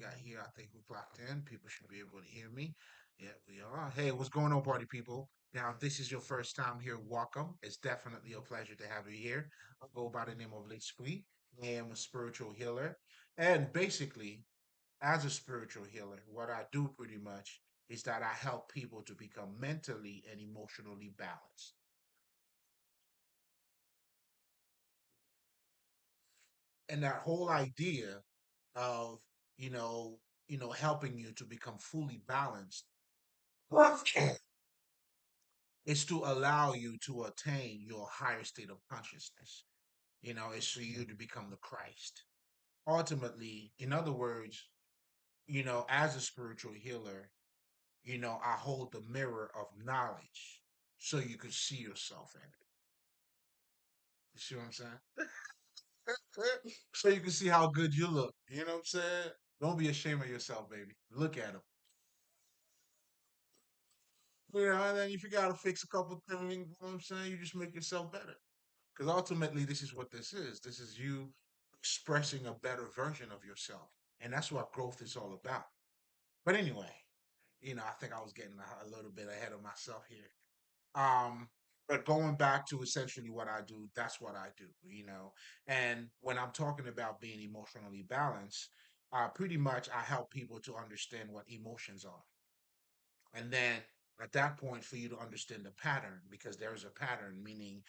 got here? I think we clocked in. People should be able to hear me. Yeah, we are. Hey, what's going on, party people? Now, if this is your first time here, welcome. It's definitely a pleasure to have you here. I go by the name of Lee Sweet. I am a spiritual healer. And basically, as a spiritual healer, what I do pretty much is that I help people to become mentally and emotionally balanced. And that whole idea of, you know, helping you to become fully balanced is to allow you to attain your higher state of consciousness. It's for you to become the Christ. Ultimately, in other words, as a spiritual healer, I hold the mirror of knowledge so you could see yourself in it. You see what I'm saying? So you can see how good you look. You know what I'm saying? Don't be ashamed of yourself, baby. Look at them. And then if you got to fix a couple things, you know what I'm saying? You just make yourself better. Because ultimately, this is what this is. This is you expressing a better version of yourself. And that's what growth is all about. But anyway, I think I was getting a little bit ahead of myself here. Um, but going back to essentially what I do, that's what I do. And when I'm talking about being emotionally balanced, pretty much I help people to understand what emotions are. And then at that point, for you to understand the pattern, because there's a pattern, meaning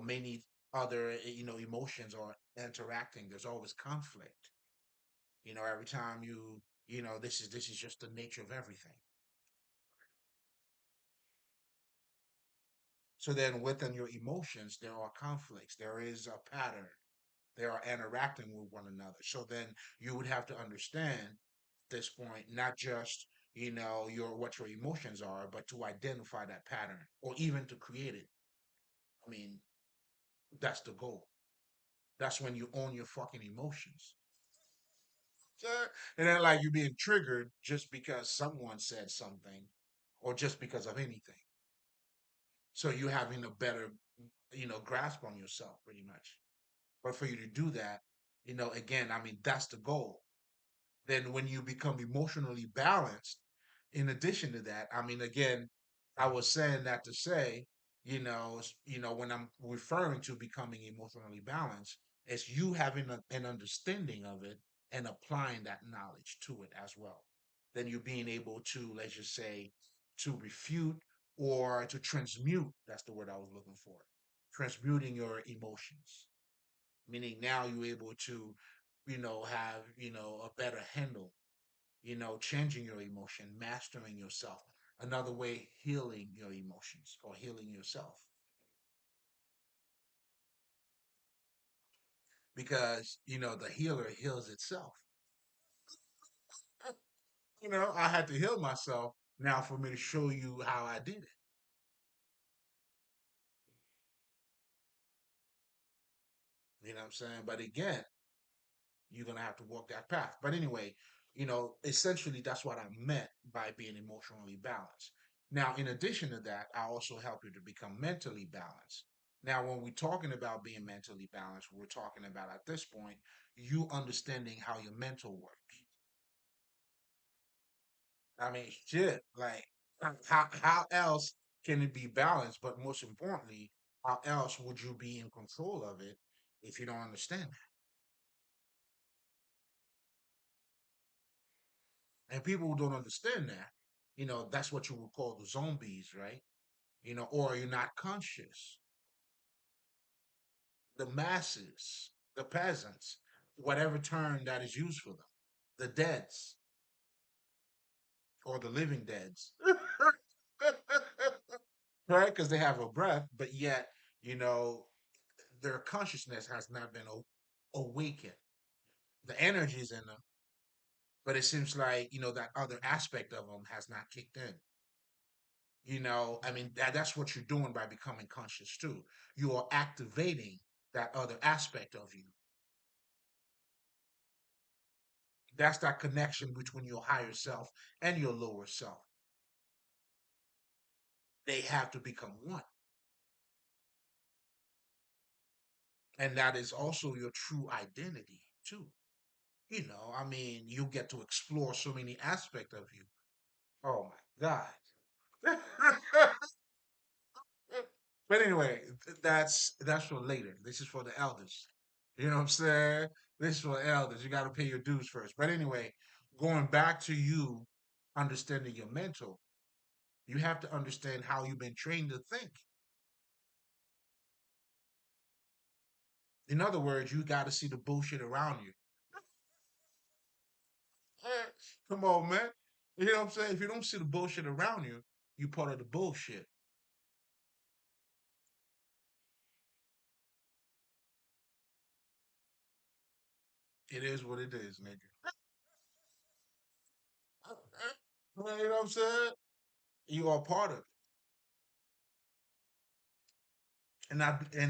many other emotions are interacting. There's always conflict. Every time this is just the nature of everything. So then within your emotions, there are conflicts. There is a pattern. They are interacting with one another. So then you would have to understand at this point, not just your what your emotions are, but to identify that pattern or even to create it. I mean, that's the goal. That's when you own your fucking emotions. And then like you're being triggered just because someone said something or just because of anything. So you having a better, grasp on yourself pretty much. But for you to do that, again, I mean, that's the goal. Then when you become emotionally balanced, in addition to that, I mean, again, I was saying that to say, when I'm referring to becoming emotionally balanced, it's you having an understanding of it and applying that knowledge to it as well. Then you're being able to, let's just say, to refute or to transmute. That's the word I was looking for. Transmuting your emotions, meaning now you're able to, have, a better handle, changing your emotion, mastering yourself. Another way, healing your emotions or healing yourself. Because, the healer heals itself. I had to heal myself now for me to show you how I did it. You know what I'm saying? But again, you're gonna have to walk that path. But anyway, essentially that's what I meant by being emotionally balanced. Now, in addition to that, I also help you to become mentally balanced. Now, when we're talking about being mentally balanced, we're talking about at this point, you understanding how your mental works. I mean, shit, like how else can it be balanced? But most importantly, how else would you be in control of it if you don't understand that? And people who don't understand that, that's what you would call the zombies, right? Or you're not conscious. The masses, the peasants, whatever term that is used for them, the deads or the living deads, right? Because they have a breath, but yet, you know, their consciousness has not been awakened. The energy's in them, but it seems like, that other aspect of them has not kicked in. I mean, that's what you're doing by becoming conscious too. You are activating that other aspect of you. That's that connection between your higher self and your lower self. They have to become one. And that is also your true identity too. I mean, you get to explore so many aspects of you. Oh my God. But anyway, that's for later. This is for the elders. You know what I'm saying? This is for elders. You got to pay your dues first. But anyway, going back to you understanding your mental, you have to understand how you've been trained to think. In other words, you got to see the bullshit around you. Come on, man. You know what I'm saying? If you don't see the bullshit around you, you part of the bullshit. It is what it is, nigga. You know what I'm saying? You are part of it, and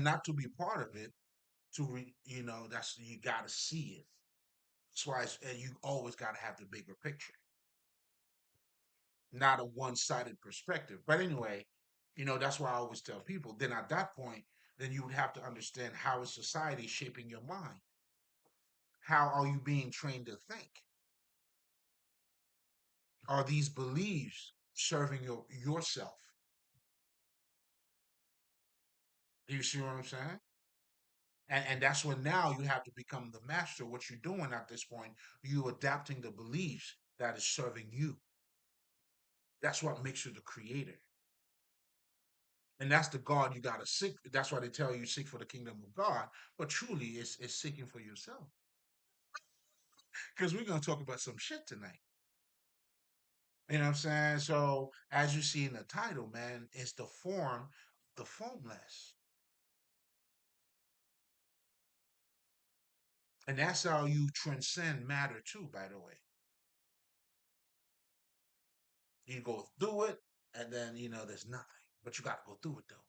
not to be part of it. That's you got to see it. That's why, and you always got to have the bigger picture, not a one-sided perspective. But anyway, that's why I always tell people. Then at that point, then you would have to understand how is society shaping your mind. How are you being trained to think? Are these beliefs serving yourself? Do you see what I'm saying? And that's when now you have to become the master. What you're doing at this point, you adapting the beliefs that is serving you. That's what makes you the creator. And that's the God you gotta seek. That's why they tell you seek for the kingdom of God. But truly it's seeking for yourself. Because we're gonna talk about some shit tonight. You know what I'm saying? So as you see in the title, man, it's the form, the formless. And that's how you transcend matter too, by the way. You go through it, and then there's nothing. But you gotta go through it though.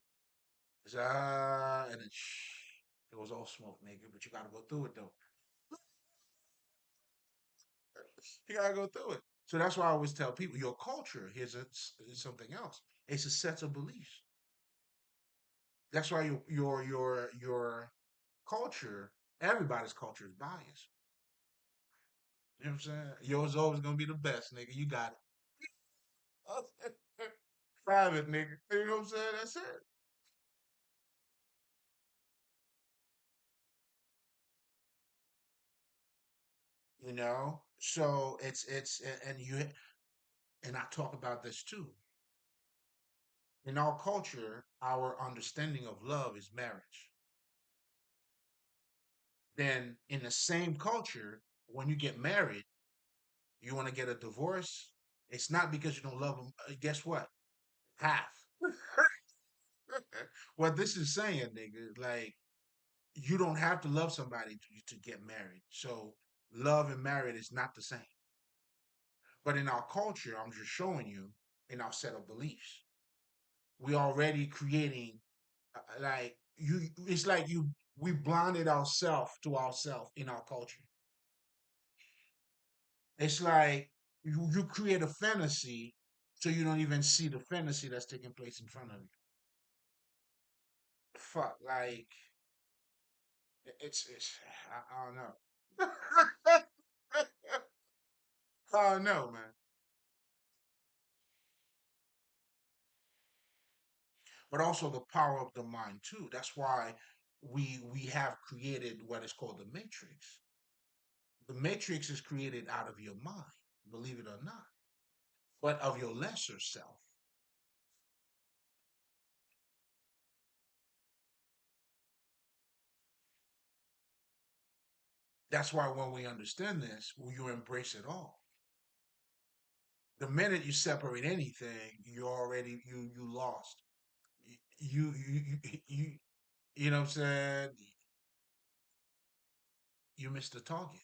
It's, and then it was all smoke, nigga. But you gotta go through it though. You gotta go through it. So that's why I always tell people your culture is something else. It's a set of beliefs. That's why your culture, everybody's culture is biased. You know what I'm saying? Yours always gonna be the best, nigga. You got it. Private, nigga. You know what I'm saying? That's it. So it's and I talk about this too. In our culture, our understanding of love is marriage. Then in the same culture, when you get married, you want to get a divorce. It's not because you don't love them. Guess what? Half. What this is saying, nigga, like you don't have to love somebody to get married. So love and married is not the same. But in our culture, I'm just showing you in our set of beliefs, we already creating like you. It's like we blinded ourselves to ourselves in our culture. It's like you create a fantasy so you don't even see the fantasy that's taking place in front of you. Fuck, like it's I don't know. I don't know, man. But also the power of the mind too. That's why we have created what is called the matrix. The matrix is created out of your mind, believe it or not, but of your lesser self. That's why when we understand this, you embrace it all. The minute you separate anything, you lost. You know what I'm saying? You missed the target.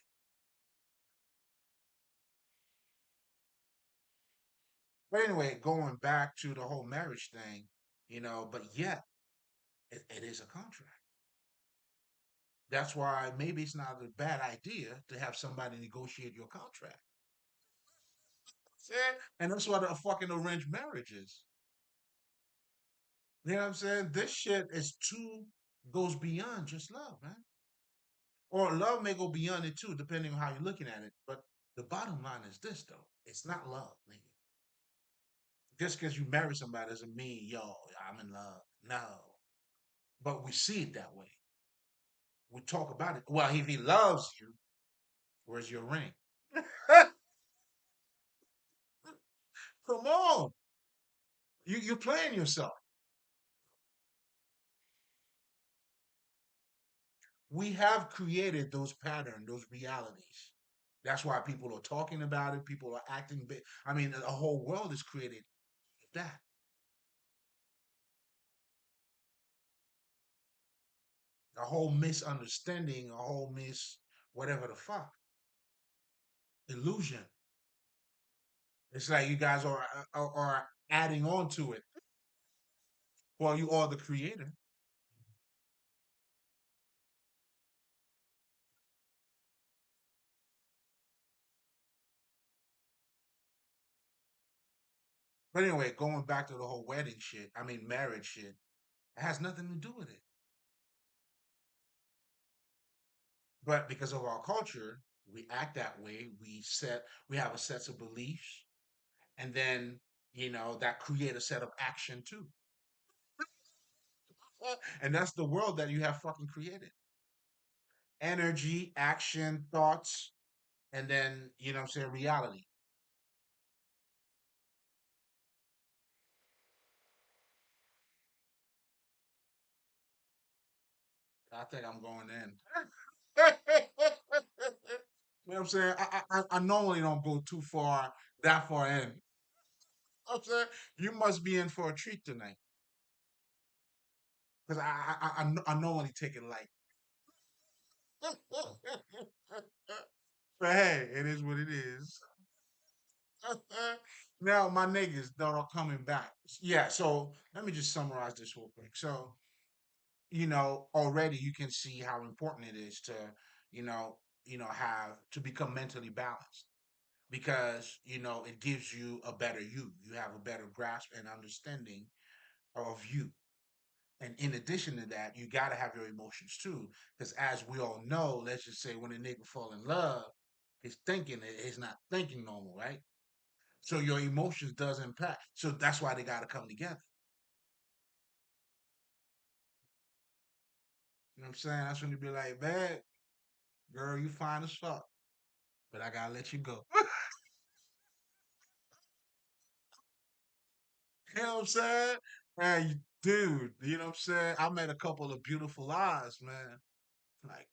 But anyway, going back to the whole marriage thing, but yet it is a contract. That's why maybe it's not a bad idea to have somebody negotiate your contract. See? And that's what a fucking arranged marriage is. You know what I'm saying? This shit is too goes beyond just love, man. Or love may go beyond it too, depending on how you're looking at it. But the bottom line is this, though: it's not love, nigga. Just because you marry somebody doesn't mean, yo, I'm in love. No, but we see it that way. We talk about it. Well, if he loves you, where's your ring? Come on, you're playing yourself. We have created those patterns, those realities. That's why people are talking about it. People are acting. I mean, the whole world is created that. A whole misunderstanding, a whole whatever the fuck illusion. It's like you guys are adding on to it. Well, you are the creator. But anyway, going back to the whole wedding shit, I mean marriage shit, it has nothing to do with it. But because of our culture, we act that way. We have a set of beliefs, and then that create a set of action too. And that's the world that you have fucking created. Energy, action, thoughts, and then what I'm saying, reality. I think I'm going in. You know what I'm saying? I normally don't go too far, that far in. I'm saying you must be in for a treat tonight because I normally take it light. But hey, it is what it is. Now my niggas that are coming back. Yeah, so let me just summarize this real quick. So, already you can see how important it is to, have to become mentally balanced because, it gives you a better you. You have a better grasp and understanding of you. And in addition to that, you got to have your emotions too. Because as we all know, let's just say when a nigga fall in love, his thinking is not thinking normal, right? So your emotions does impact. So that's why they got to come together. You know what I'm saying? That's when you be like, man, girl, you fine as fuck, but I gotta let you go. You know what I'm saying? Man, dude, you know what I'm saying? I met a couple of beautiful eyes, man. Like,